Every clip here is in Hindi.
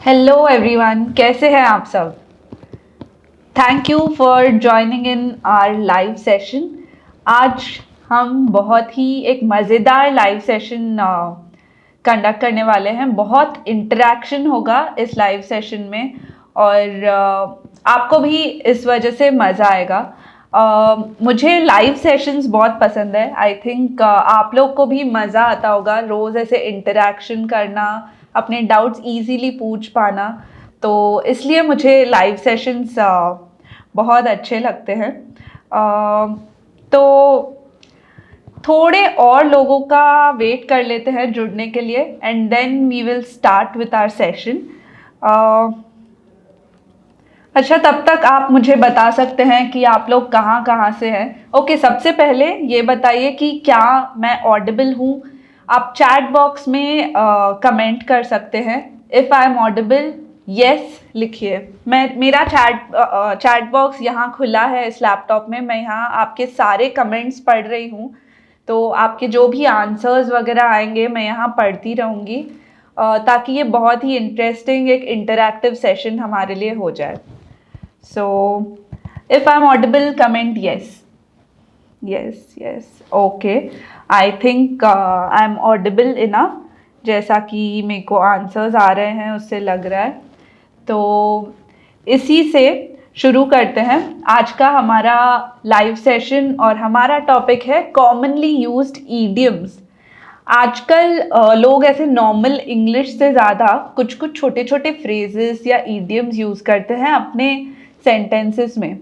हेलो एवरीवन, कैसे हैं आप सब। Thank you for joining in our live session. आज हम बहुत ही एक मज़ेदार लाइव सेशन कंडक्ट करने वाले हैं। बहुत इंटरेक्शन होगा इस लाइव सेशन में और आपको भी इस वजह से मज़ा आएगा। मुझे लाइव सेशंस बहुत पसंद है। आई थिंक आप लोग को भी मज़ा आता होगा रोज़ ऐसे इंटरेक्शन करना, अपने डाउट्स इजीली पूछ पाना। तो इसलिए मुझे लाइव सेशंस बहुत अच्छे लगते हैं। तो थोड़े और लोगों का वेट कर लेते हैं जुड़ने के लिए and then we will start with our session. अच्छा, तब तक आप मुझे बता सकते हैं कि आप लोग कहाँ कहाँ से हैं। ओके, सबसे पहले ये बताइए कि क्या मैं ऑडिबल हूँ। आप चैट बॉक्स में कमेंट कर सकते हैं। If I am audible, yes लिखिए। मेरा चैट बॉक्स यहाँ खुला है इस लैपटॉप में। मैं यहाँ आपके सारे कमेंट्स पढ़ रही हूँ, तो आपके जो भी आंसर्स वगैरह आएंगे मैं यहाँ पढ़ती रहूँगी, ताकि ये बहुत ही इंटरेस्टिंग एक इंटरैक्टिव सेशन हमारे लिए हो जाए। So, if I'm audible, comment yes. Yes, yes. Okay. I think I'm audible enough. जैसा कि मेरे को आंसर्स आ रहे हैं उससे लग रहा है। तो इसी से शुरू करते हैं आज का हमारा लाइव सेशन और हमारा टॉपिक है कॉमनली यूज्ड ईडियम्स। आजकल लोग ऐसे नॉर्मल इंग्लिश से ज़्यादा कुछ कुछ छोटे छोटे फ्रेजेस या ईडियम्स यूज़ करते हैं अपने सेंटेंसेस में,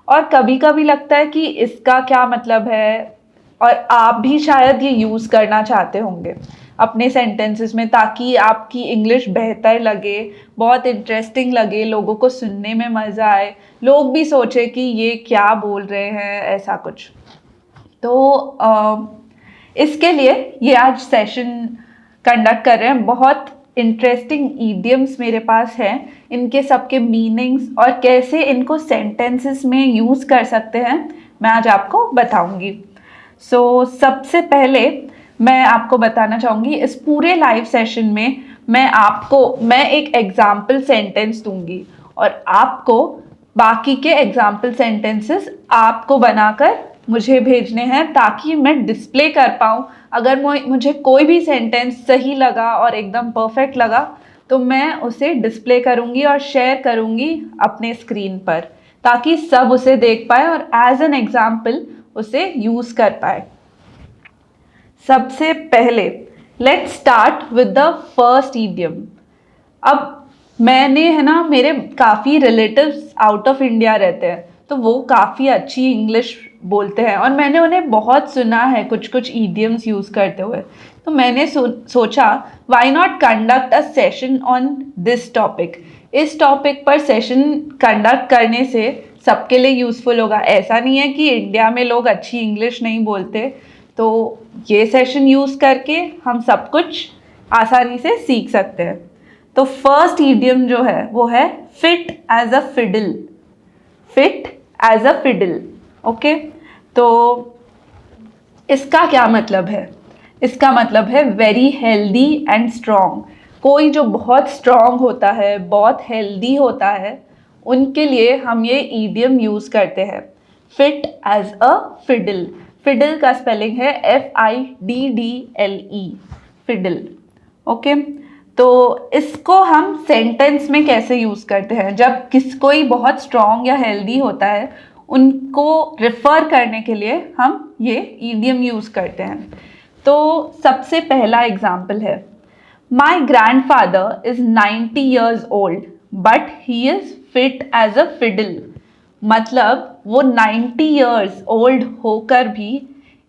और कभी कभी लगता है कि इसका क्या मतलब है, और आप भी शायद ये यूज़ करना चाहते होंगे अपने सेंटेंसेस में, ताकि आपकी इंग्लिश बेहतर लगे, बहुत इंटरेस्टिंग लगे, लोगों को सुनने में मज़ा आए, लोग भी सोचे कि ये क्या बोल रहे हैं, ऐसा कुछ। तो इसके लिए ये आज सेशन कंडक्ट कर रहे हैं। बहुत इंटरेस्टिंग ईडियम्स मेरे पास हैं, इनके सबके मीनिंग्स और कैसे इनको सेंटेंसेस में यूज़ कर सकते हैं मैं आज आपको बताऊंगी। सबसे पहले मैं आपको बताना चाहूँगी, इस पूरे लाइव सेशन में मैं एक एग्जाम्पल सेंटेंस दूंगी और आपको बाकी के एग्जाम्पल सेंटेंसेस आपको बनाकर मुझे भेजने हैं, ताकि मैं डिस्प्ले कर पाऊँ। अगर मुझे कोई भी सेंटेंस सही लगा और एकदम परफेक्ट लगा तो मैं उसे डिस्प्ले करूँगी और शेयर करूँगी अपने स्क्रीन पर, ताकि सब उसे देख पाए और एज एन एग्जाम्पल उसे यूज़ कर पाए। सबसे पहले let's start with the first idiom. अब मैंने मेरे काफ़ी रिलेटिव्स आउट ऑफ इंडिया रहते हैं, तो वो काफ़ी अच्छी इंग्लिश बोलते हैं और मैंने उन्हें बहुत सुना है कुछ कुछ ईडियम्स यूज़ करते हुए। तो मैंने सोचा why not conduct a session on this topic. इस टॉपिक पर सेशन कंडक्ट करने से सबके लिए यूज़फुल होगा। ऐसा नहीं है कि इंडिया में लोग अच्छी इंग्लिश नहीं बोलते, तो ये सेशन यूज़ करके हम सब कुछ आसानी से सीख सकते हैं। तो फर्स्ट ईडियम जो है वो है fit as a fiddle. Fit as a fiddle, okay. तो इसका क्या मतलब है? इसका मतलब है वेरी हेल्दी एंड स्ट्रॉन्ग। कोई जो बहुत स्ट्रॉन्ग होता है, बहुत हेल्दी होता है, उनके लिए हम ये ईडियम यूज़ करते हैं, fit as a fiddle. Fiddle का स्पेलिंग है FIDDLE, फिडल, ओके। तो इसको हम सेंटेंस में कैसे यूज़ करते हैं? जब कोई बहुत स्ट्रॉन्ग या हेल्दी होता है, उनको रेफर करने के लिए हम ये ईडियम यूज़ करते हैं। तो सबसे पहला एग्जाम्पल है, my grandfather is 90 years old but he is fit as a fiddle. मतलब वो 90 years old होकर भी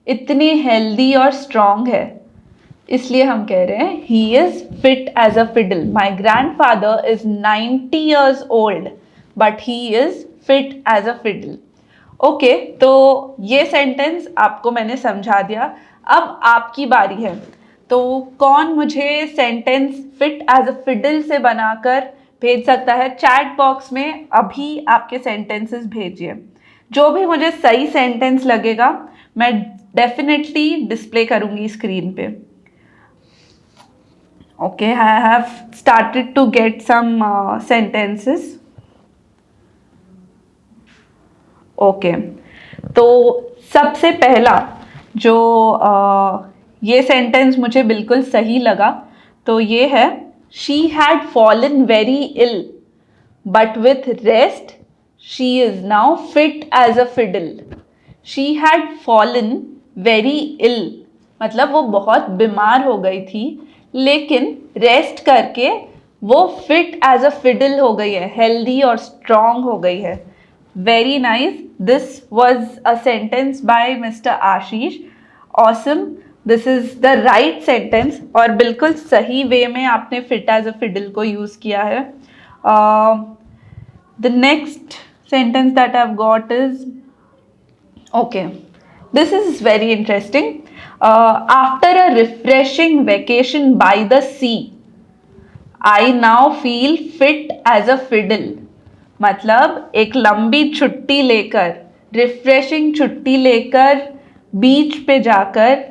इतने हेल्दी और स्ट्रॉन्ग है, इसलिए हम कह रहे हैं he is fit as a fiddle. My grandfather is 90 years old but he is fit as a fiddle. Okay, तो ये सेंटेंस आपको मैंने समझा दिया। अब आपकी बारी है, तो कौन मुझे sentence fit as a fiddle से बनाकर भेज सकता है? चैट बॉक्स में अभी आपके सेंटेंसेस भेजिए। जो भी मुझे सही सेंटेंस लगेगा मैं डेफिनेटली डिस्प्ले करूंगी स्क्रीन पे। Okay, I have started to get some sentences. Okay, तो सबसे पहला जो ये सेंटेंस मुझे बिल्कुल सही लगा, तो ये है she had fallen very ill but with rest she is now fit as a fiddle. She had fallen very ill मतलब वो बहुत बीमार हो गई थी, लेकिन रेस्ट करके वो फिट एज अ फिडल हो गई है, हेल्दी और स्ट्रांग हो गई है. Very nice. This was a sentence by Mr. Ashish. Awesome. This is the right sentence और बिल्कुल सही वे में आपने fit as a fiddle को use किया है. The next sentence that I've got is, okay, this is very interesting. After a refreshing vacation by the sea, I now feel fit as a fiddle. मतलब एक लंबी छुट्टी लेकर, रिफ्रेशिंग छुट्टी लेकर बीच पे जाकर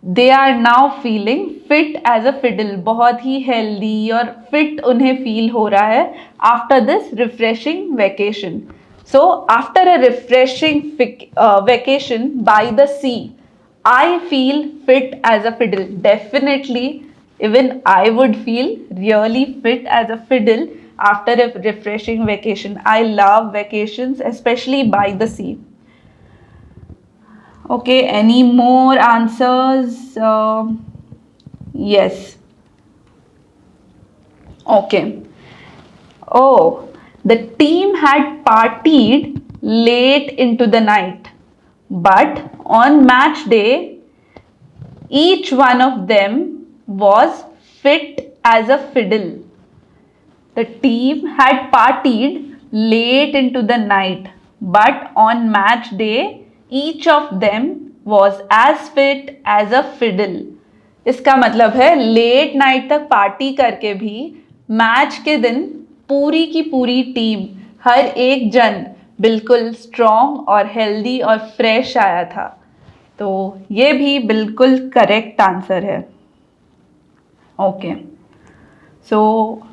they are now feeling fit as a fiddle. बहुत ही हेल्दी और फिट उन्हें फील हो रहा है after this refreshing vacation. So after a refreshing vacation by the sea I feel fit as a fiddle. Definitely even I would feel really fit as a fiddle after a refreshing vacation. I love vacations, especially by the sea. Okay, any more answers? Yes. Okay. Oh, the team had partied late into the night, but on match day, each one of them was fit as a fiddle. The team had partied late into the night, but on match day, each of them was as fit as a fiddle. इसका मतलब है लेट नाइट तक पार्टी करके भी मैच के दिन पूरी की पूरी टीम, हर एक जन बिल्कुल स्ट्रॉन्ग और हेल्दी और फ्रेश आया था. तो ये भी बिल्कुल करेक्ट आंसर है. Okay. So,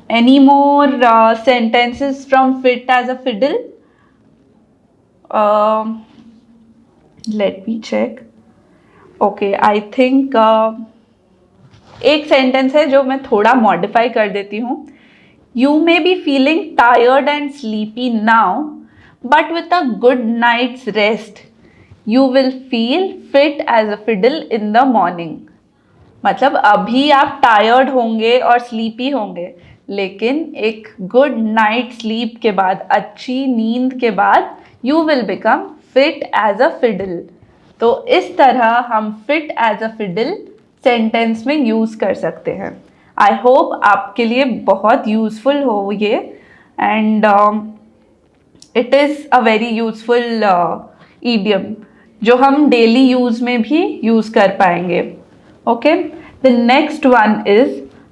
any more sentences from fit as a fiddle? Let me check. Okay, I think एक सेंटेंस है जो मैं थोड़ा मॉडिफाई कर देती हूँ. You may be feeling tired and sleepy now, but with a good night's rest, you will feel fit as a fiddle in the morning. मतलब अभी आप टायर्ड होंगे और स्लीपी होंगे, लेकिन एक गुड नाइट स्लीप के बाद, अच्छी नींद के बाद, you will become fit as a fiddle. तो इस तरह हम fit as a fiddle sentence में यूज़ कर सकते हैं. आई होप आपके लिए बहुत यूज़फुल हो ये, and it is a very useful idiom जो हम डेली यूज़ में भी यूज़ कर पाएंगे. Okay, the next one is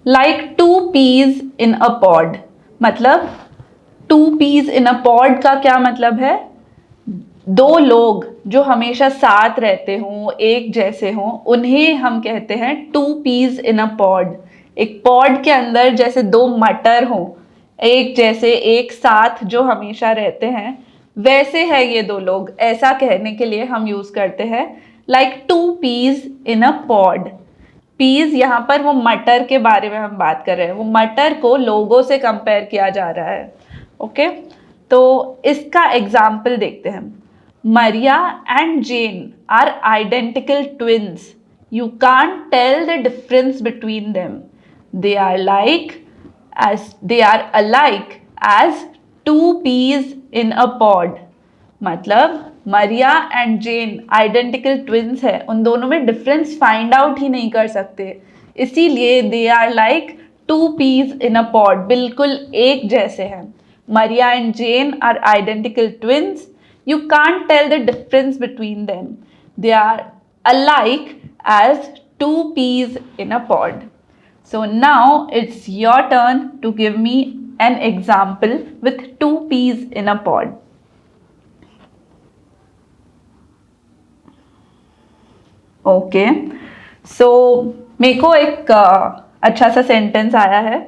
like two peas in a pod. मतलब two peas in a pod का क्या मतलब है? दो लोग जो हमेशा साथ रहते हों, एक जैसे हों, उन्हें हम कहते हैं two peas in a pod. एक pod के अंदर जैसे दो मटर हों, एक जैसे एक साथ जो हमेशा रहते हैं, वैसे है ये दो लोग. ऐसा कहने के लिए हम यूज करते हैं like two peas in a pod. Peas यहाँ पर वो मटर के बारे में हम बात कर रहे हैं. वो मटर को लोगों से कंपेयर किया जा रहा है. ओके, तो इसका एग्जाम्पल देखते हैं. Maria and Jane are identical twins. You can't tell the difference between them. They are like as they are alike as two peas in a pod. मतलब मरिया एंड जेन आइडेंटिकल ट्विंस है, उन दोनों में डिफरेंस फाइंड आउट ही नहीं कर सकते, इसीलिए they are like two peas in a pod. बिल्कुल एक जैसे हैं. Maria and Jane are identical twins. You can't tell the difference between them. They are alike as two peas in a pod. So now it's your turn to give me an example with two peas in a pod. Okay, so मेरे को एक अच्छा सा सेंटेंस आया है।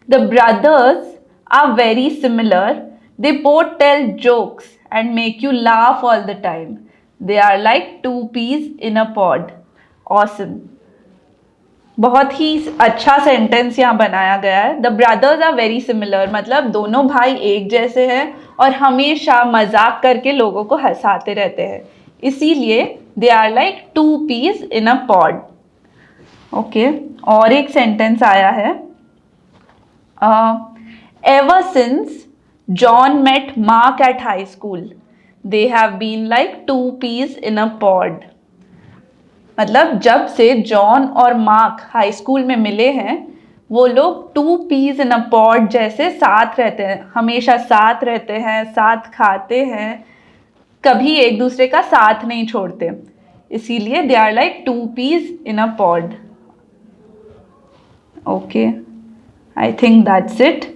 The brothers are very similar, they both tell jokes and make you laugh all the time, they are like two peas in a pod. Awesome. बहुत ही अच्छा सेंटेंस यहाँ बनाया गया है। The brothers are very similar मतलब दोनों भाई एक जैसे हैं और हमेशा मजाक करके लोगों को हंसाते रहते हैं, इसीलिए they are like two peas in a pod. Okay, और एक सेंटेंस आया है। Ever since John met Mark at high school, they have been like two peas in a pod. मतलब जब से जॉन और मार्क हाई स्कूल में मिले हैं, वो लोग two peas in a pod जैसे साथ रहते हैं, हमेशा साथ रहते हैं, साथ खाते हैं, कभी एक दूसरे का साथ नहीं छोड़ते, इसीलिए they are like two peas in a pod. Okay, I think that's it.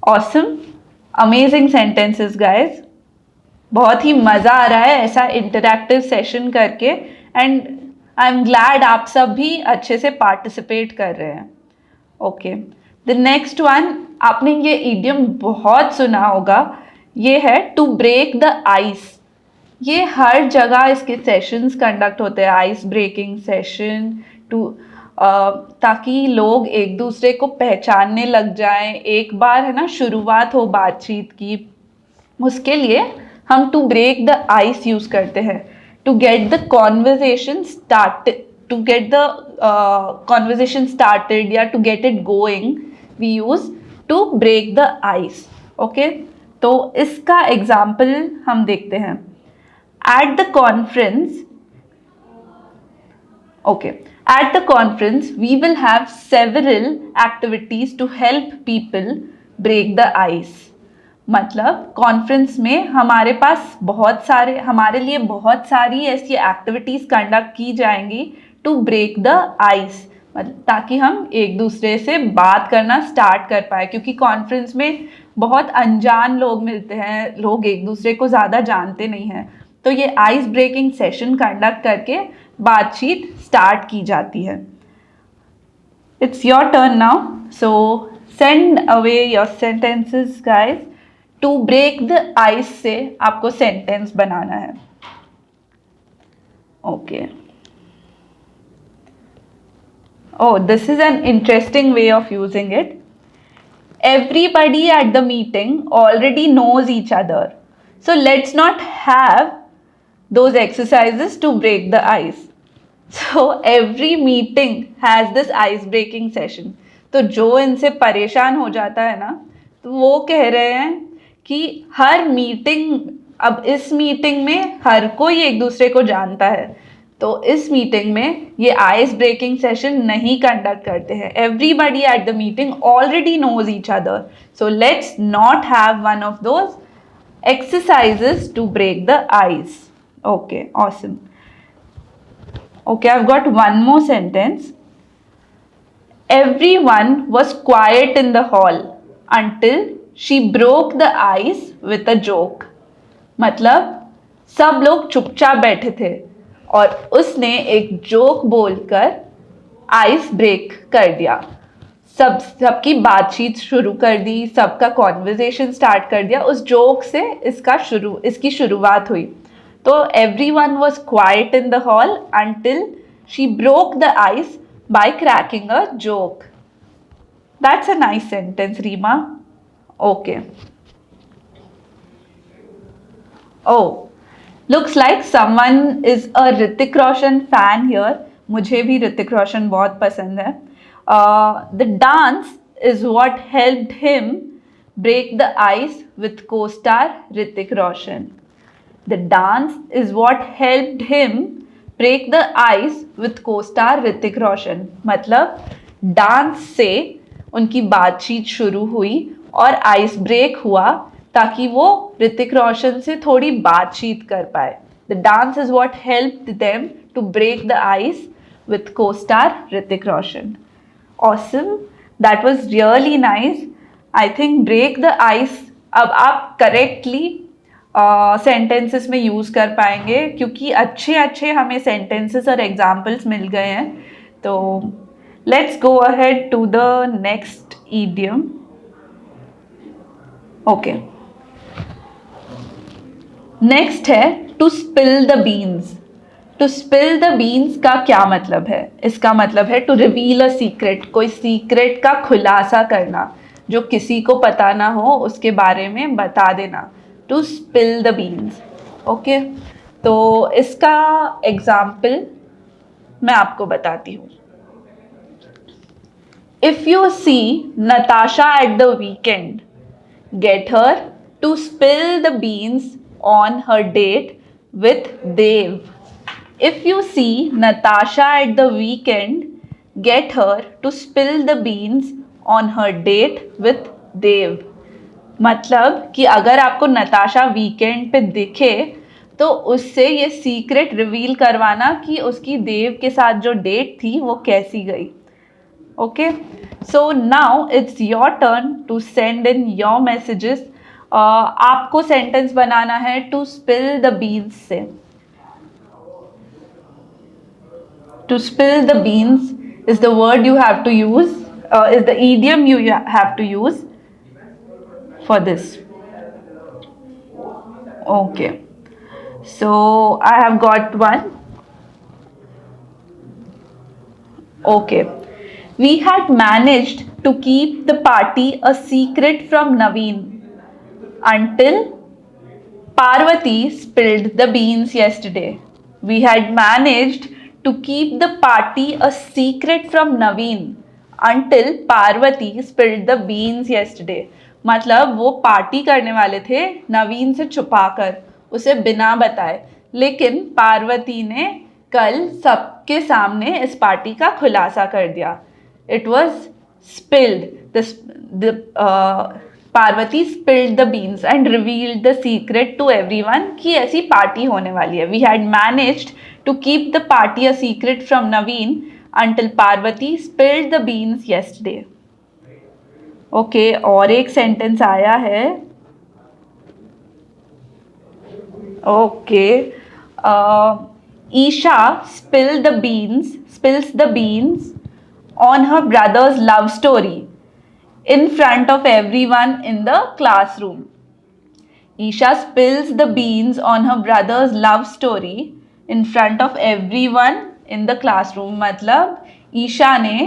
Awesome, amazing sentences guys. बहुत ही मज़ा आ रहा है ऐसा इंटरैक्टिव सेशन करके, एंड आई एम ग्लैड आप सब भी अच्छे से पार्टिसिपेट कर रहे हैं। ओके, द नेक्स्ट वन, आपने ये इडियम बहुत सुना होगा, ये है टू ब्रेक द आइस। ये हर जगह इसके सेशंस कंडक्ट होते हैं, आइस ब्रेकिंग सेशन, ताकि लोग एक दूसरे को पहचानने लग जाएं, एक बार है ना शुरुआत हो बातचीत की, उसके लिए हम to break the ice use करते हैं। To get the conversation started, to get the conversation started या to get it going, we use to break the ice. Okay, तो इसका एग्जाम्पल हम देखते हैं। At the conference, okay, at the conference we will have several activities to help people break the ice। मतलब कॉन्फ्रेंस में हमारे पास बहुत सारे, हमारे लिए बहुत सारी ऐसी एक्टिविटीज़ कंडक्ट की जाएंगी टू ब्रेक द आइस, ताकि हम एक दूसरे से बात करना स्टार्ट कर पाए, क्योंकि कॉन्फ्रेंस में बहुत अनजान लोग मिलते हैं, लोग एक दूसरे को ज़्यादा जानते नहीं हैं, तो ये आइस ब्रेकिंग सेशन कंडक्ट करके बातचीत स्टार्ट की जाती है। It's your turn now, so send away your sentences guys. To break the ice से आपको सेंटेंस बनाना है। Okay, oh, this is an interesting way of using it. Everybody at the meeting already knows each other, so let's not have those exercises to break the ice. So every meeting has this ice breaking session. तो जो इनसे परेशान हो जाता है ना, तो वो कह रहे हैं कि हर मीटिंग, अब इस मीटिंग में हर कोई एक दूसरे को जानता है, तो इस मीटिंग में ये आइस ब्रेकिंग सेशन नहीं कंडक्ट करते हैं। Everybody at the meeting already knows each other, so let's not have one of those exercises to break the ice. Okay, awesome. Okay, I've got one more sentence. Everyone was quiet in the hall until she broke the ice with a joke. मतलब सब लोग चुपचाप बैठे थे और उसने एक जोक बोलकर आइस ब्रेक कर दिया, सबकी बातचीत शुरू कर दी, सबका कॉन्वर्जेशन स्टार्ट कर दिया, उस जोक से इसकी शुरुआत हुई। तो everyone was quiet in the hall until she broke the ice by cracking a joke. That's a nice sentence, Reema. Okay, oh, looks like someone is a Hrithik Roshan fan here. मुझे भी ऋतिक रोशन बहुत पसंद है। The dance is what helped him break the ice with co-star Hrithik Roshan. The dance is what helped him break the ice with co-star Hrithik Roshan. मतलब डांस से उनकी बातचीत शुरू हुई और आइस ब्रेक हुआ, ताकि वो ऋतिक रोशन से थोड़ी बातचीत कर पाए। The dance is what helped them to break the ice with co-star Hrithik Roshan. Awesome, that was really nice. I think break the ice अब आप करेक्टली सेंटेंसेस में यूज़ कर पाएंगे, क्योंकि अच्छे अच्छे हमें सेंटेंसेस और एग्जाम्पल्स मिल गए हैं। तो Let's go ahead to the next idiom. Okay. Next है to spill the beans. To spill the beans का क्या मतलब है? इसका मतलब है टू रिवील अ सीक्रेट, कोई सीक्रेट का खुलासा करना, जो किसी को पता ना हो उसके बारे में बता देना. To spill the beans. Okay, तो इसका एग्जाम्पल मैं आपको बताती हूँ. If you see Natasha at the weekend, get her to spill the beans on her date with Dev. If you see Natasha at the weekend, get her to spill the beans on her date with Dev. मतलब कि अगर आपको नताशा वीकेंड पे दिखे तो उससे ये सीक्रेट रिवील करवाना कि उसकी देव के साथ जो डेट थी वो कैसी गई. Okay, so now it's your turn to send in your messages. आपको सेंटेंस बनाना है to spill the beans से. To spill the beans is the word you have to use, is the idiom you have to use for this. Okay, so I have got one. Okay. We had managed to keep the party a secret from Naveen until Parvati spilled the beans yesterday. We had managed to keep the party a secret from Naveen until Parvati spilled the beans yesterday. मतलब वो पार्टी करने वाले थे नवीन से छुपाकर, उसे बिना बताए, लेकिन पार्वती ने कल सबके सामने इस पार्टी का खुलासा कर दिया. It was spilled. Parvati spilled the beans and revealed the secret to everyone कि ऐसी पार्टी होने वाली है. We had managed to keep the party a secret from Naveen until Parvati spilled the beans yesterday. Okay, और एक सेंटेंस आया है. Okay, Isha spills the beans on her brother's love story in front of everyone in the classroom. Isha spills the beans on her brother's love story in front of everyone in the classroom. मतलब ईशा ने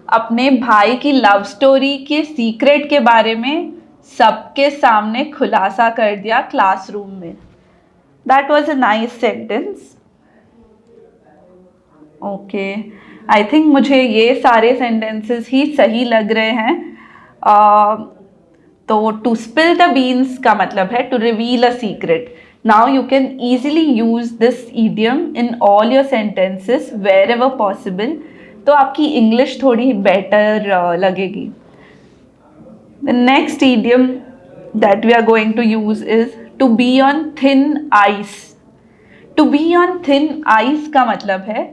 अपने भाई की लव स्टोरी के सीक्रेट के बारे में सबके सामने खुलासा कर दिया क्लासरूम में. That was a nice sentence. Okay, I think मुझे ये सारे सेंटेंसेस ही सही लग रहे हैं. तो टू स्पिल द बीन्स का मतलब है to reveal a secret. Now you can easily use this idiom in all your sentences wherever possible, तो आपकी इंग्लिश थोड़ी बेटर लगेगी. The next idiom that we are going to use is to be on thin ice. To be on thin ice का मतलब है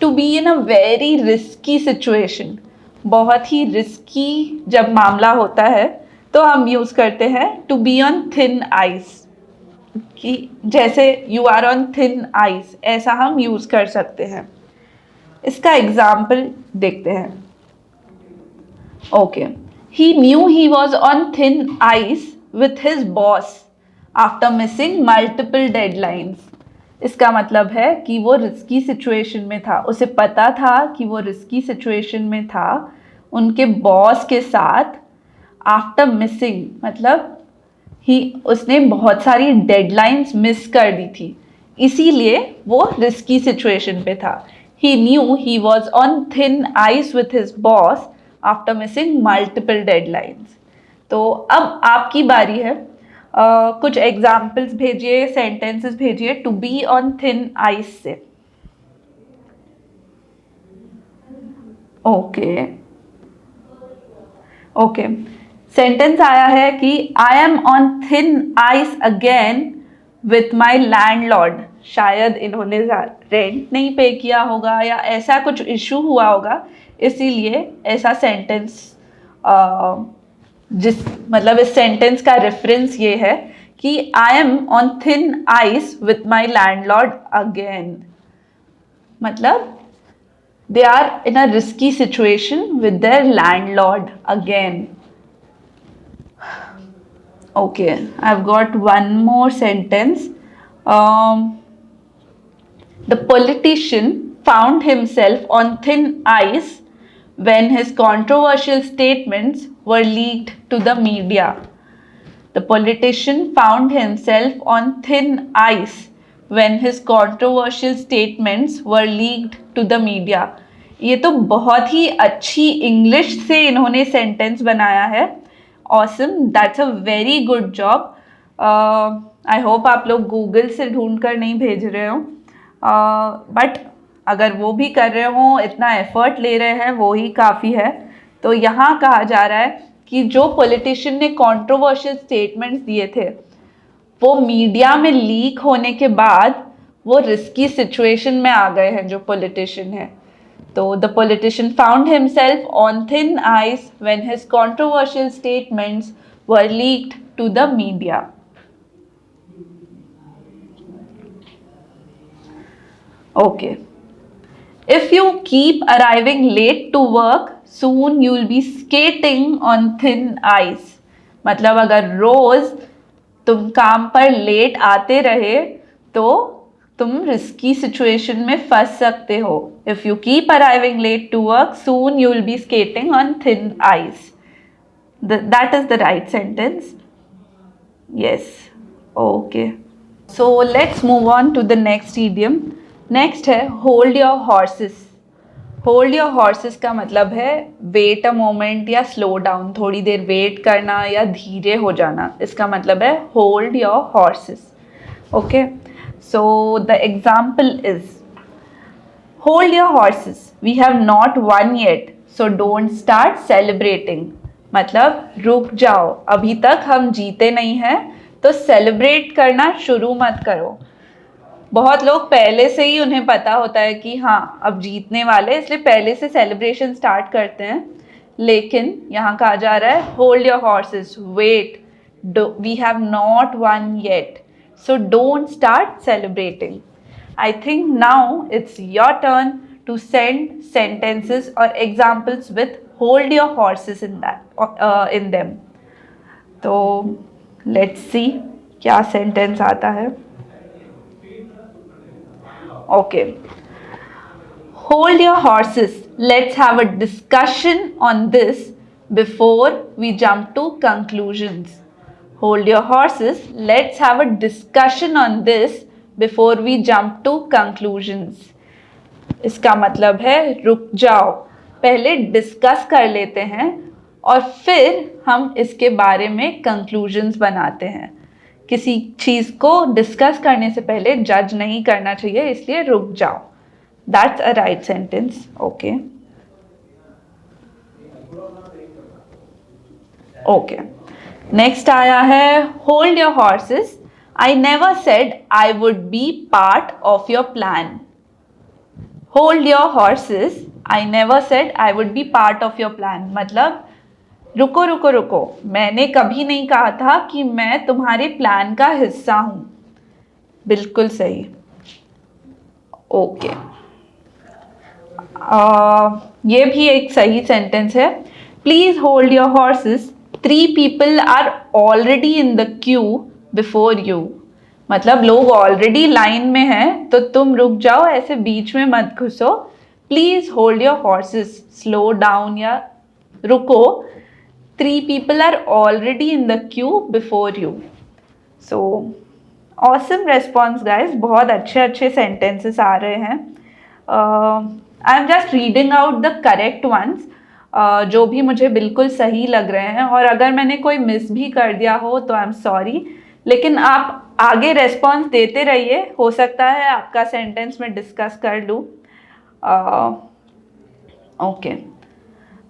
to be in a very risky situation. बहुत ही रिस्की जब मामला होता है तो हम यूज़ करते हैं to be on thin ice, कि जैसे you are on thin ice, ऐसा हम यूज़ कर सकते हैं. इसका एग्जाम्पल देखते हैं. Okay, he knew he was on thin ice with his boss after missing multiple deadlines. इसका मतलब है कि वो रिस्की सिचुएशन में था, उसे पता था कि वो रिस्की सिचुएशन में था उनके बॉस के साथ. आफ्टर मिसिंग मतलब उसने बहुत सारी डेडलाइंस मिस कर दी थी, इसीलिए वो रिस्की सिचुएशन पे था. He knew he was on thin ice with his boss after missing multiple deadlines. तो अब आपकी बारी है. कुछ एग्जाम्पल्स भेजिए, सेंटेंसेस भेजिए to be on thin ice से. ओके, सेंटेंस आया है कि I am on thin ice again with my landlord. शायद इन्होंने रेंट नहीं पे किया होगा या ऐसा कुछ इशू हुआ होगा, इसीलिए ऐसा सेंटेंस मतलब इस सेंटेंस का रेफरेंस ये है कि I am on thin ice with my landlord again. मतलब They are in a risky situation with their landlord again. Okay, I've got one more sentence. The politician found himself on thin ice when his controversial statements were leaked to the media. The politician found himself on thin ice when his controversial statements were leaked to the media. ये तो बहुत ही अच्छी इंग्लिश से इन्होंने सेंटेंस बनाया है. Awesome, that's a very good job. I hope आप लोग गूगल से ढूंढ कर नहीं भेज रहे हो, बट अगर वो भी कर रहे हो, इतना एफर्ट ले रहे हैं, वो ही काफ़ी है. तो यहाँ कहा जा रहा है कि जो पॉलिटिशियन ने कंट्रोवर्शियल स्टेटमेंट्स दिए थे वो मीडिया में लीक होने के बाद वो रिस्की सिचुएशन में आ गए हैं जो पॉलिटिशियन है. तो the politician found himself on thin ice when his controversial statements were leaked to the media. Okay. If you keep arriving late to work, soon you will be skating on thin ice. मतलब अगर रोज तुम काम पर लेट आते रहे तो तुम रिस्की सिचुएशन में फंस सकते हो. If you keep arriving late to work, soon you will be skating on thin ice. That is the right sentence. Yes. Okay. So let's move on to the next idiom. Next है hold your horses. Hold your horses का मतलब है वेट अ मोमेंट या स्लो डाउन, थोड़ी देर वेट करना या धीरे हो जाना. इसका मतलब है hold your horses. Okay, so the example is hold your horses, we have not won yet so don't start celebrating. मतलब रुक जाओ, अभी तक हम जीते नहीं हैं तो सेलिब्रेट करना शुरू मत करो. बहुत लोग पहले से ही उन्हें पता होता है कि हाँ अब जीतने वाले, इसलिए पहले से सेलिब्रेशन स्टार्ट करते हैं. लेकिन यहाँ कहा जा रहा है hold your horses, wait, we have not won yet so don't start celebrating. I think now it's your turn to send sentences और examples with hold your horses in them. तो लेट्स सी क्या सेंटेंस आता है. Okay. Hold your horses. Let's have a discussion on this before we jump to conclusions. Hold your horses. Let's have a discussion on this before we jump to conclusions. इसका मतलब है रुक जाओ, पहले डिस्कस कर लेते हैं और फिर हम इसके बारे में कंक्लूजन्स बनाते हैं. किसी चीज़ को डिस्कस करने से पहले जज नहीं करना चाहिए, इसलिए रुक जाओ. That's a right sentence. Okay okay, next आया है hold your horses. I never said I would be part of your plan. Hold your horses, I never said I would be part of your plan. मतलब रुको रुको रुको, मैंने कभी नहीं कहा था कि मैं तुम्हारे प्लान का हिस्सा हूं. बिल्कुल सही. ओके, ये भी एक सही सेंटेंस है. Please hold your horses, 3 people are already in the queue before you. मतलब लोग ऑलरेडी लाइन में हैं तो तुम रुक जाओ, ऐसे बीच में मत घुसो. Please hold your horses, slow down या रुको. 3 people are already in the queue before you. So awesome response guys. बहुत अच्छे sentences आ रहे हैं. I am just reading out the correct ones, जो भी मुझे बिल्कुल सही लग रहे हैं. और अगर मैंने कोई मिस भी कर दिया हो तो आई एम सॉरी. लेकिन आप आगे रेस्पॉन्स देते रहिए, हो सकता है आपका सेंटेंस में डिस्कस कर लूँ. Okay,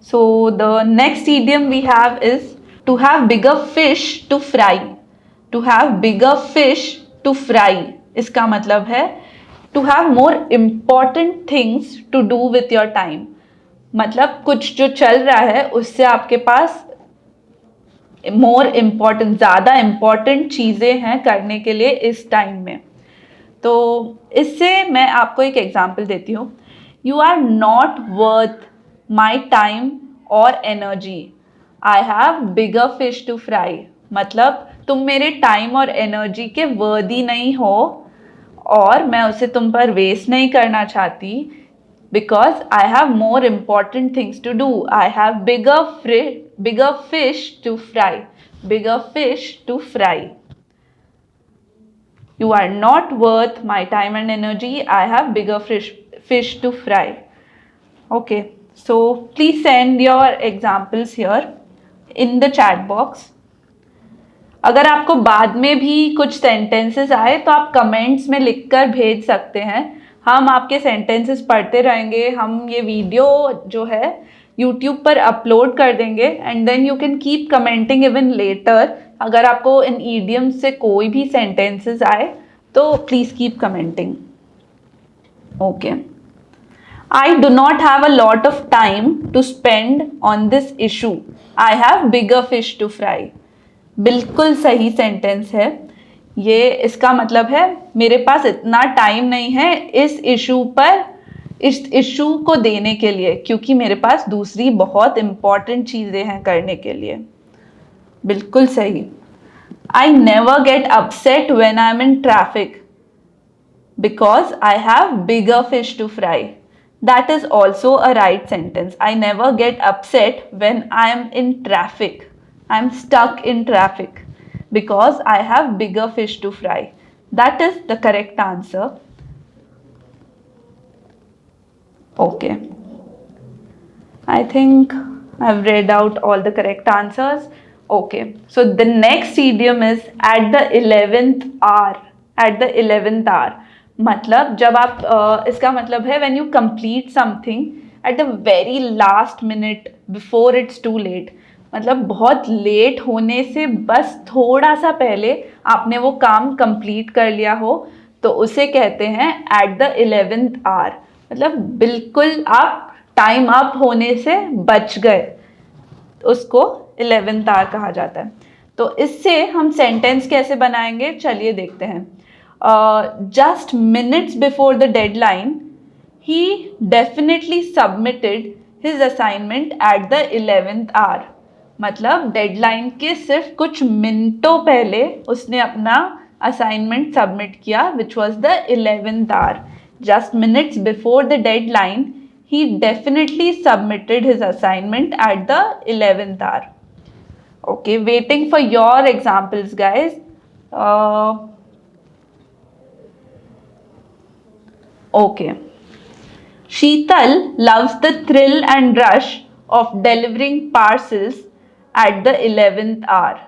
so the next idiom we have is to have bigger fish to fry. To have bigger fish to fry. इसका मतलब है to have more important things to do with your time. मतलब कुछ जो चल रहा है उससे आपके पास more important, ज़्यादा important चीज़ें हैं करने के लिए इस टाइम में. तो इससे मैं आपको एक एग्जाम्पल देती हूँ. You are not worth my time or energy. I have bigger fish to fry. मतलब तुम मेरे टाइम और एनर्जी के वर्दी नहीं हो और मैं उसे तुम पर वेस्ट नहीं करना चाहती, because I have more important things to do. I have bigger fish to fry. Bigger fish to fry. You are not worth my time and energy. I have bigger fish to fry. Okay, so please send your examples here in the chat box. अगर आपको बाद में भी कुछ सेंटेंसेस आए तो आप कमेंट्स में लिखकर भेज सकते हैं, हम आपके सेंटेंसेस पढ़ते रहेंगे. हम ये वीडियो जो है यूट्यूब पर अपलोड कर देंगे and then you can keep commenting even later. अगर आपको इन ईडियम से कोई भी सेंटेंसेस आए तो please keep commenting. Okay. I do not have a lot of time to spend on this issue. I have bigger fish to fry. बिल्कुल सही सेंटेंस है ये. इसका मतलब है मेरे पास इतना टाइम नहीं है इस इशू पर, इस इशू को देने के लिए, क्योंकि मेरे पास दूसरी बहुत इंपॉर्टेंट चीज़ें हैं करने के लिए. बिल्कुल सही. I never get upset when I'm in traffic because I have bigger fish to fry. That is also a right sentence. I never get upset when I'm in traffic. I'm stuck in traffic because I have bigger fish to fry. That is the correct answer. Okay. I think I've read out all the correct answers. Okay. So the next idiom is at the 11th hour. At the 11th hour. मतलब जब आप इसका मतलब है when you complete something at the very last minute before it's too late. मतलब बहुत लेट होने से बस थोड़ा सा पहले आपने वो काम कंप्लीट कर लिया हो तो उसे कहते हैं एट द 11th hour. मतलब बिल्कुल आप टाइम अप होने से बच गए, उसको 11th hour कहा जाता है. तो इससे हम सेंटेंस कैसे बनाएंगे चलिए देखते हैं. Just minutes before the deadline, he definitely submitted his assignment at the 11th hour. मतलब डेडलाइन के सिर्फ कुछ मिनटों पहले उसने अपना असाइनमेंट सबमिट किया, which was the 11th hour. Just minutes before the deadline, he definitely submitted his assignment at the 11th hour. Okay, waiting for your examples, guys. Okay. Sheetal loves the thrill and rush of delivering parcels at the 11th hour.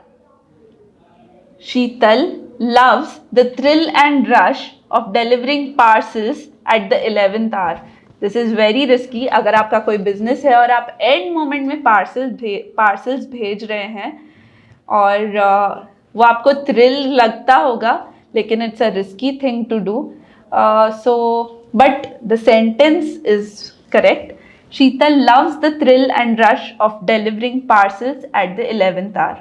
Sheetal loves the thrill and rush of delivering parcels at the 11th hour. This is very risky. अगर आपका कोई बिजनेस है और आप एंड मोमेंट में पार्सल्स भेज रहे हैं और वो आपको थ्रिल लगता होगा, लेकिन it's a risky thing to do. But the sentence is correct. Sheetal loves the thrill and rush of delivering parcels at the 11th hour.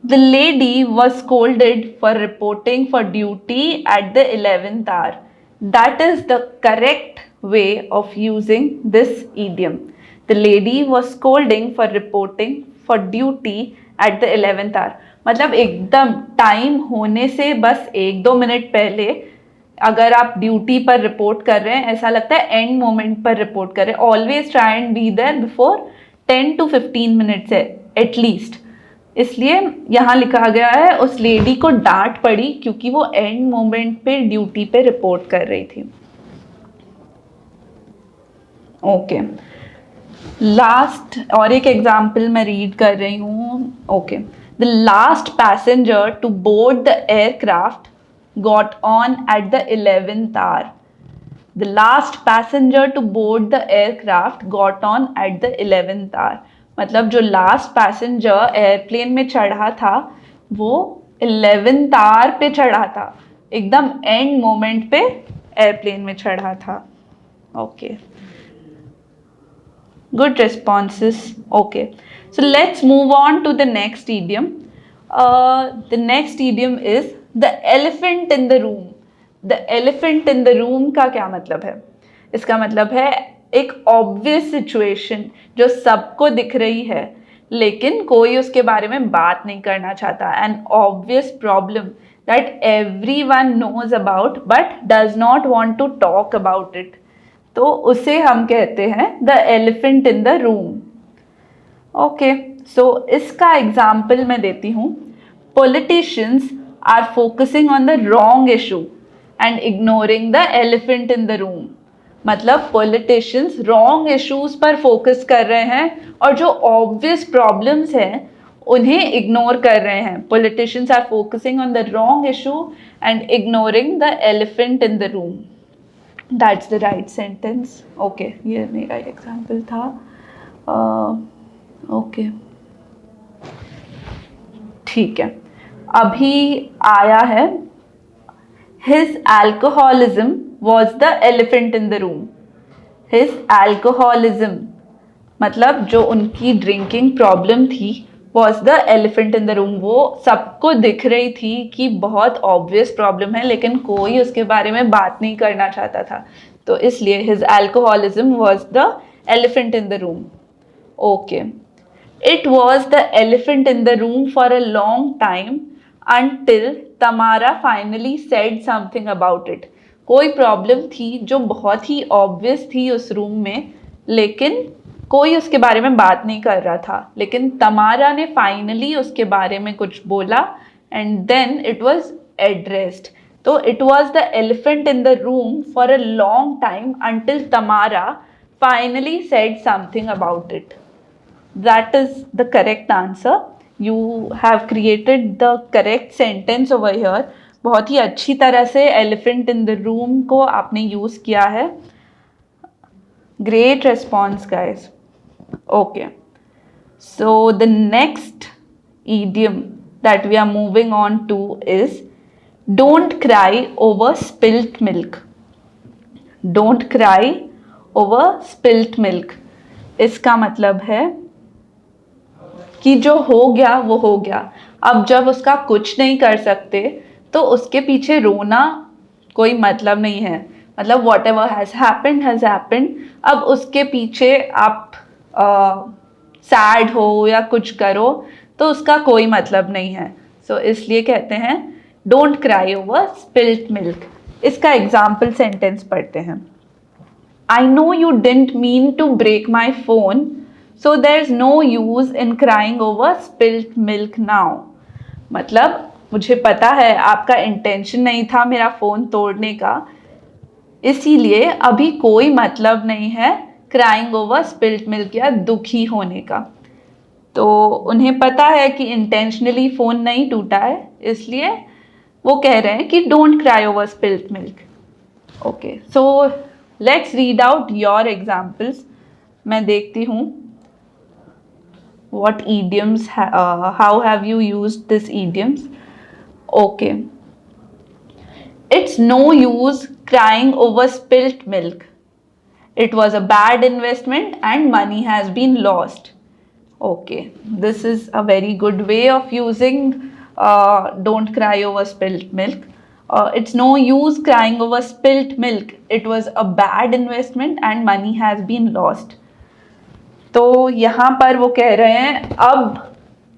The lady was scolded for reporting for duty at the 11th hour. That is the correct way of using this idiom. The lady was scolding for reporting for duty at the 11th hour. मतलब एकदम टाइम होने से बस 1-2 मिनट पहले अगर आप ड्यूटी पर रिपोर्ट कर रहे हैं, ऐसा लगता है एंड मोमेंट पर रिपोर्ट कर रहे हैं. Always try and be there before 10 to 15 minutes है एटलीस्ट. इसलिए यहाँ लिखा गया है उस लेडी को डांट पड़ी क्योंकि वो एंड मोमेंट पे ड्यूटी पे रिपोर्ट कर रही थी. ओके. लास्ट और एक एग्जाम्पल मैं रीड कर रही हूँ. Okay. The last passenger to board the aircraft got on at the 11th hour. The last passenger to board the aircraft got on at the 11th hour. मतलब जो लास्ट पैसेंजर एयरप्लेन में चढ़ा था वो 11th hour पे चढ़ा था, एकदम एंड मोमेंट पे एयरप्लेन में चढ़ा था. Okay, good responses. Okay, so let's move on to the next idiom. The next idiom is The elephant in the room. The elephant in the room का क्या मतलब है? इसका मतलब है एक ऑब्वियस सिचुएशन जो सबको दिख रही है लेकिन कोई उसके बारे में बात नहीं करना चाहता, an obvious problem that everyone knows about but does not want to talk about it, तो उसे हम कहते हैं the elephant in the room. Okay, so इसका एग्जाम्पल मैं देती हूँ। Politicians are focusing on the wrong issue and ignoring the elephant in the room. मतलब पॉलिटिशियंस रॉन्ग इश्यूज पर फोकस कर रहे हैं और जो ऑब्वियस प्रॉब्लम्स हैं उन्हें इग्नोर कर रहे हैं। Politicians are focusing on the wrong issue and ignoring the elephant in the room. That's the right sentence. Okay, ये मेरा एग्जाम्पल था। ओके, ठीक है। अभी आया है his alcoholism was the elephant in the room. His alcoholism मतलब जो उनकी ड्रिंकिंग प्रॉब्लम थी was the elephant in the room। वो सबको दिख रही थी कि बहुत ऑब्वियस प्रॉब्लम है लेकिन कोई उसके बारे में बात नहीं करना चाहता था, तो इसलिए his alcoholism was the elephant in the room. Okay, it was the elephant in the room for a long time until तमारा finally said something about it. कोई प्रॉब्लम थी जो बहुत ही ऑब्वियस थी उस रूम में लेकिन कोई उसके बारे में बात नहीं कर रहा था, लेकिन तमारा ने फाइनली उसके बारे में कुछ बोला and then it was addressed. तो it was the elephant in the room for a long time until Tamara finally said something about it. That is the correct answer. You have created the correct sentence over here। बहुत ही अच्छी तरह से elephant in the room को आपने use किया है। Great response, guys। Okay, so the next idiom that we are moving on to is don't cry over spilt milk। Don't cry over spilt milk। इसका मतलब है कि जो हो गया वो हो गया, अब जब उसका कुछ नहीं कर सकते तो उसके पीछे रोना कोई मतलब नहीं है। मतलब वॉट एवर हैज़ हैपेंड, अब उसके पीछे आप सैड हो या कुछ करो तो उसका कोई मतलब नहीं है। सो इसलिए कहते हैं don't cry over spilt milk. इसका एग्जाम्पल सेंटेंस पढ़ते हैं। I know you didn't mean to break my phone, so there's no use in crying over spilt milk now। मतलब मुझे पता है आपका इंटेंशन नहीं था मेरा फ़ोन तोड़ने का, इसीलिए अभी कोई मतलब नहीं है क्राइंग ओवर स्पिल्ट मिल्क या दुखी होने का। तो उन्हें पता है कि इंटेंशनली फ़ोन नहीं टूटा है, इसलिए वो कह रहे हैं कि don't cry over spilt milk. Okay, so let's read out your examples. मैं देखती हूँ what idioms how have you used this idioms। Okay, it's no use crying over spilt milk, it was a bad investment and money has been lost। Okay, this is a very good way of using don't cry over spilt milk। It's no use crying over spilt milk, it was a bad investment and money has been lost। तो यहाँ पर वो कह रहे हैं अब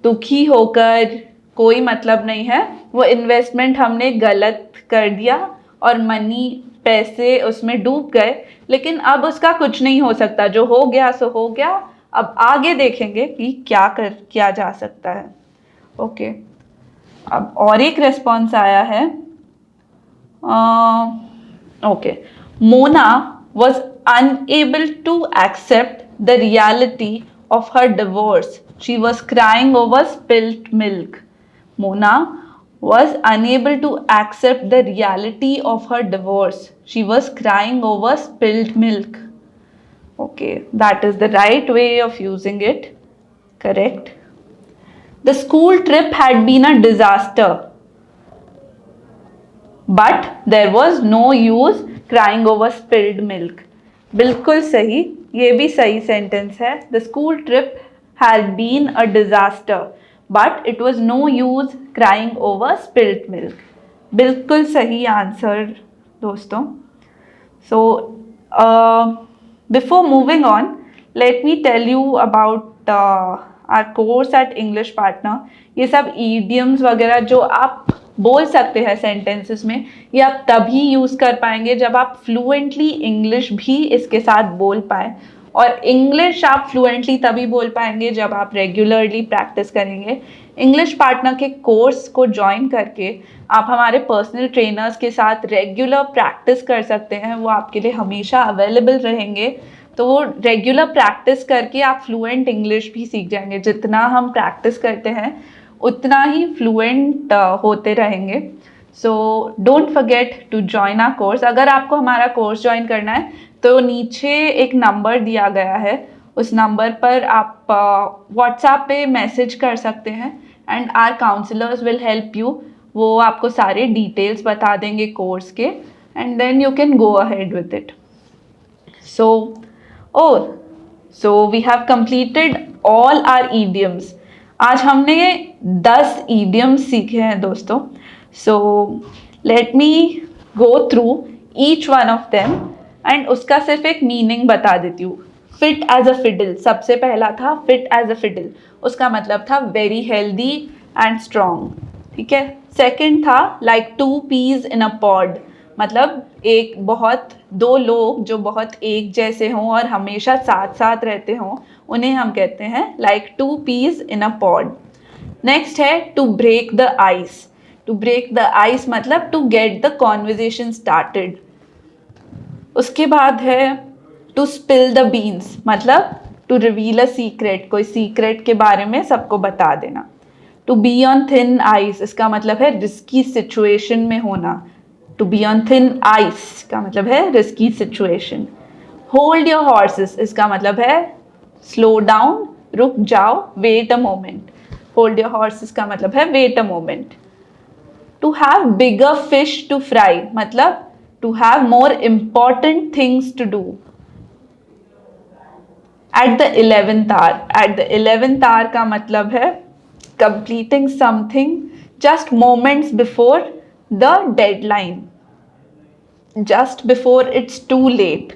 दुखी होकर कोई मतलब नहीं है, वो इन्वेस्टमेंट हमने गलत कर दिया और मनी पैसे उसमें डूब गए, लेकिन अब उसका कुछ नहीं हो सकता, जो हो गया सो हो गया, अब आगे देखेंगे कि किया जा सकता है। ओके, अब और एक रेस्पॉन्स आया है। Okay, Mona was unable to accept the reality of her divorce, she was crying over spilt milk। Mona was unable to accept the reality of her divorce, she was crying over spilt milk। Okay, that is the right way of using it। Correct। The school trip had been a disaster but there was no use crying over spilled milk। बिल्कुल सही, ये भी सही सेंटेंस है। The school trip had been a disaster but it was no use crying over spilt milk. बिल्कुल सही आंसर दोस्तों। सो Before moving on, let me tell you about our course at English Partner. ये सब idioms वगैरह जो आप बोल सकते हैं सेंटेंसेस में, ये आप तभी यूज़ कर पाएंगे जब आप फ्लुएंटली इंग्लिश भी इसके साथ बोल पाए. और इंग्लिश आप फ्लुएंटली तभी बोल पाएंगे जब आप रेगुलरली प्रैक्टिस करेंगे. इंग्लिश पार्टनर के कोर्स को ज्वाइन करके आप हमारे पर्सनल ट्रेनर्स के साथ रेगुलर प्रैक्टिस कर सकते हैं. वो आपके लिए हमेशा अवेलेबल रहेंगे. तो वो रेगुलर प्रैक्टिस करके आप फ्लुएंट इंग्लिश भी सीख जाएंगे. जितना हम प्रैक्टिस करते हैं उतना ही फ्लुएंट होते रहेंगे. So don't forget to join our course. अगर आपको हमारा कोर्स ज्वाइन करना है तो नीचे एक नंबर दिया गया है, उस नंबर पर आप व्हाट्सएप पे मैसेज कर सकते हैं and our counsellors will help you. वो आपको सारे डिटेल्स बता देंगे कोर्स के and then you can go ahead with it. So we have completed all our idioms. आज हमने 10 ईडियम्स सीखे हैं दोस्तों. So let me go through each one of them and उसका सिर्फ एक मीनिंग बता देती हूँ. फिट एज अ फिडल, सबसे पहला था फिट एज अ फिडल. उसका मतलब था वेरी हेल्दी एंड स्ट्रॉन्ग. ठीक है. सेकंड था like 2 peas in a pod, मतलब दो लोग जो बहुत एक जैसे हों और हमेशा साथ साथ रहते हों, उन्हें हम कहते हैं like 2 peas in a pod. Next है to break the ice. To break the ice मतलब to get the conversation started. उसके बाद है टू स्पिल द बीन्स, मतलब टू रिवील अ सीक्रेट, कोई सीक्रेट के बारे में सबको बता देना. To be on thin ice, इसका मतलब है रिस्की सिचुएशन में होना. To be on thin ice का मतलब है risky situation. Hold your horses, इसका मतलब है स्लो डाउन, रुक जाओ, wait a moment. Hold your horses का मतलब है wait a moment. To have bigger fish to fry, मतलब to have more important things to do. At the 11th hour, at the 11th hour का मतलब है completing something just moments before the deadline, just before it's too late.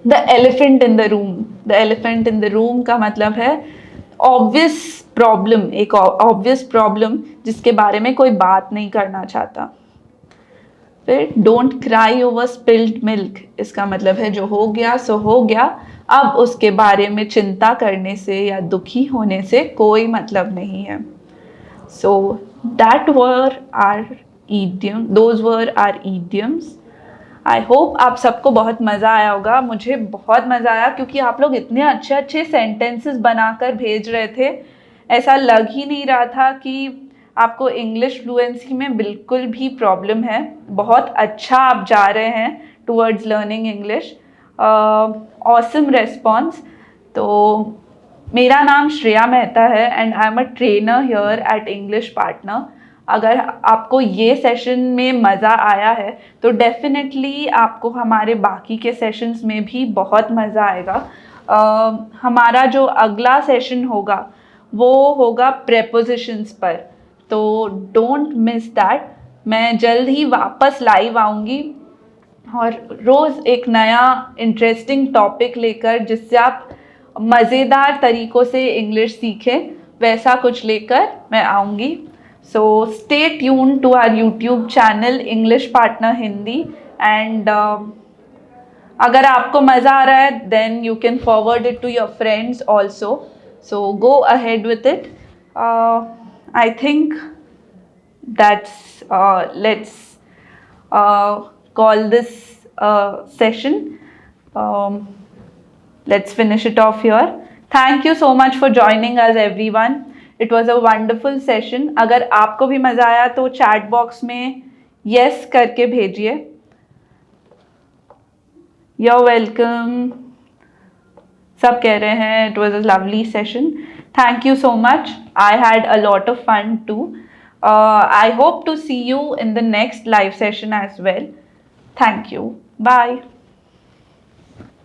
The elephant in the room, the elephant in the room का मतलब है obvious problem, एक obvious problem जिसके बारे में कोई बात नहीं करना चाहता. फिर don't cry over spilled milk, इसका मतलब है जो हो गया सो हो गया, अब उसके बारे में चिंता करने से या दुखी होने से कोई मतलब नहीं है. So that were are idiom, those were are idioms. I hope आप सबको बहुत मज़ा आया होगा. मुझे बहुत मज़ा आया क्योंकि आप लोग इतने अच्छे अच्छे सेंटेंसेस बनाकर भेज रहे थे. ऐसा लग ही नहीं रहा था कि आपको इंग्लिश फ्लुएंसी में बिल्कुल भी प्रॉब्लम है. बहुत अच्छा आप जा रहे हैं towards learning English. Awesome response. तो मेरा नाम श्रेया मेहता है and I am a trainer here eight English partner. अगर आपको ये सेशन में मज़ा आया है तो डेफिनेटली आपको हमारे बाकी के सेशंस में भी बहुत मज़ा आएगा. हमारा जो अगला सेशन होगा वो होगा प्रेपोजिशंस पर, तो डोंट मिस दैट. मैं जल्द ही वापस लाइव आऊँगी और रोज़ एक नया इंटरेस्टिंग टॉपिक लेकर जिससे आप मज़ेदार तरीक़ों से इंग्लिश सीखें, वैसा कुछ लेकर मैं आऊँगी. So stay tuned to our YouTube channel English partner Hindi. And अगर आपको मज़ा आ रहा है then you can forward it to your friends also. So go ahead with it. I think that's let's call this session. Let's finish it off here. Thank you so much for joining us everyone. It was a wonderful session. अगर आपको भी मज़ा आया तो चैट बॉक्स में yes करके भेजिए. You're welcome. सब कह रहे हैं it was a lovely session. Thank you so much. I had a lot of fun too. I hope to see you in the next live session as well. Thank you. Bye.